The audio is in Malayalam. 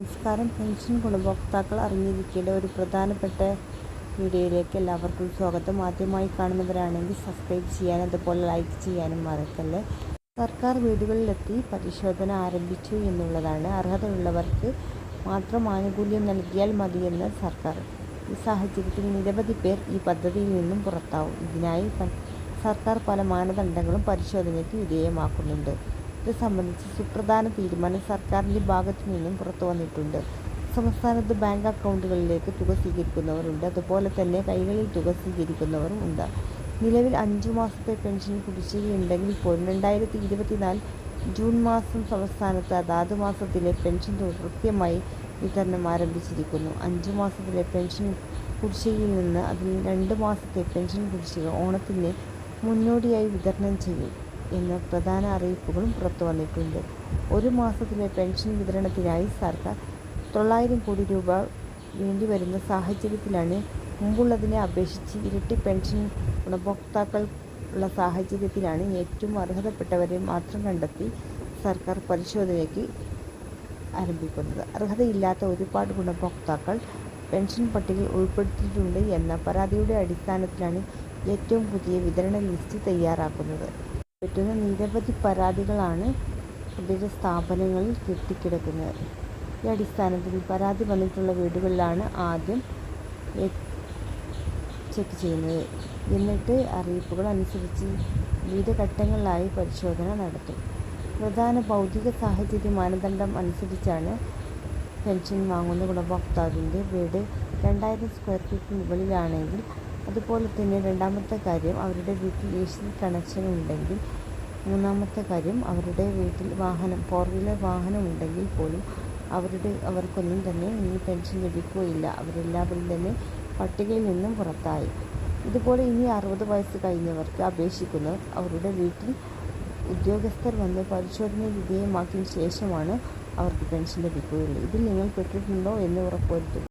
നമസ്കാരം. പെൻഷൻ ഗുണഭോക്താക്കൾ അറിഞ്ഞിരിക്കേണ്ട ഒരു പ്രധാനപ്പെട്ട വീഡിയോയിലേക്ക് എല്ലാവർക്കും സ്വാഗതം. ആദ്യമായി കാണുന്നവരാണെങ്കിൽ സബ്സ്ക്രൈബ് ചെയ്യാനും അതുപോലെ ലൈക്ക് ചെയ്യാനും മറക്കല്ലേ. സർക്കാർ വീടുകളിലെത്തി പരിശോധന ആരംഭിച്ചു എന്നുള്ളതാണ്. അർഹതയുള്ളവർക്ക് മാത്രം ആനുകൂല്യം നൽകിയാൽ മതിയെന്ന് സർക്കാർ. ഈ സാഹചര്യത്തിൽ നിരവധി പേർ ഈ പദ്ധതിയിൽ നിന്നും പുറത്താവും. ഇതിനായി സർക്കാർ പല മാനദണ്ഡങ്ങളും പരിശോധനയ്ക്ക് വിധേയമാക്കുന്നുണ്ട്. ഇത് സംബന്ധിച്ച് സുപ്രധാന തീരുമാനം സർക്കാരിൻ്റെ ഭാഗത്തു നിന്നും പുറത്തു വന്നിട്ടുണ്ട്. സംസ്ഥാനത്ത് ബാങ്ക് അക്കൗണ്ടുകളിലേക്ക് തുക സ്വീകരിക്കുന്നവരുണ്ട്, അതുപോലെ തന്നെ കൈകളിൽ തുക സ്വീകരിക്കുന്നവരും ഉണ്ട്. നിലവിൽ 5 മാസത്തെ പെൻഷൻ കുടിശ്ശികയുണ്ടെങ്കിൽ പോലും 2024 ജൂൺ മാസം സംസ്ഥാനത്ത് അതാത് മാസത്തിലെ പെൻഷൻ തുക കൃത്യമായി വിതരണം ആരംഭിച്ചിരിക്കുന്നു. 5 മാസത്തിലെ പെൻഷൻ കുടിശ്ശികയിൽ നിന്ന് അതിൽ 2 മാസത്തെ പെൻഷൻ കുടിശ്ശിക ഓണത്തിന് മുന്നോടിയായി വിതരണം ചെയ്യും എന്ന പ്രധാന അറിയിപ്പുകളും പുറത്തു വന്നിട്ടുണ്ട്. ഒരു മാസത്തിലെ പെൻഷൻ വിതരണത്തിനായി സർക്കാർ 900 കോടി രൂപ വേണ്ടിവരുന്ന സാഹചര്യത്തിലാണ്. മുമ്പുള്ളതിനെ അപേക്ഷിച്ച് ഇരട്ടി പെൻഷൻ ഗുണഭോക്താക്കൾ ഉള്ള സാഹചര്യത്തിലാണ് ഏറ്റവും അർഹതപ്പെട്ടവരെ മാത്രം കണ്ടെത്തി സർക്കാർ പരിശോധനയ്ക്ക് ആരംഭിക്കുന്നത്. അർഹതയില്ലാത്ത ഒരുപാട് ഗുണഭോക്താക്കൾ പെൻഷൻ പട്ടികയിൽ ഉൾപ്പെടുത്തിയിട്ടുണ്ട് എന്ന പരാതിയുടെ അടിസ്ഥാനത്തിലാണ് ഏറ്റവും പുതിയ വിതരണ ലിസ്റ്റ് തയ്യാറാക്കുന്നത്. പറ്റുന്ന നിരവധി പരാതികളാണ് തദ്ദേശ സ്ഥാപനങ്ങളിൽ കെട്ടിക്കിടക്കുന്നത്. ഈ അടിസ്ഥാനത്തിൽ പരാതി വന്നിട്ടുള്ള വീടുകളിലാണ് ആദ്യം ചെക്ക് ചെയ്യുന്നത്. എന്നിട്ട് അറിയിപ്പുകൾ അനുസരിച്ച് വിവിധ ഘട്ടങ്ങളിലായി പരിശോധന നടത്തും. പ്രധാന ഭൗതിക സാഹചര്യ മാനദണ്ഡം അനുസരിച്ചാണ് പെൻഷൻ വാങ്ങുന്ന ഗുണഭോക്താവിൻ്റെ വീട് 2000 സ്ക്വയർ ഫീറ്റിന് മുകളിലാണെങ്കിൽ, അതുപോലെ തന്നെ രണ്ടാമത്തെ കാര്യം അവരുടെ വീട്ടിൽ AC കണക്ഷൻ ഉണ്ടെങ്കിൽ, മൂന്നാമത്തെ കാര്യം അവരുടെ വീട്ടിൽ 4 വീലർ വാഹനം ഉണ്ടെങ്കിൽ പോലും അവർക്കൊന്നും തന്നെ ഇനി പെൻഷൻ ലഭിക്കുകയില്ല. അവരെല്ലാവരും തന്നെ പട്ടികയിൽ നിന്നും പുറത്തായി. ഇതുപോലെ ഇനി 60 വയസ്സ് കഴിഞ്ഞവർക്ക് അപേക്ഷിക്കുന്നവർ അവരുടെ വീട്ടിൽ ഉദ്യോഗസ്ഥർ വന്ന് പരിശോധന വിധേയമാക്കിയ ശേഷമാണ് അവർക്ക് പെൻഷൻ ലഭിക്കുകയുള്ളൂ. ഇതിൽ നിങ്ങൾ പെട്ടിട്ടുണ്ടോ എന്ന് ഉറപ്പുവരുത്തുക.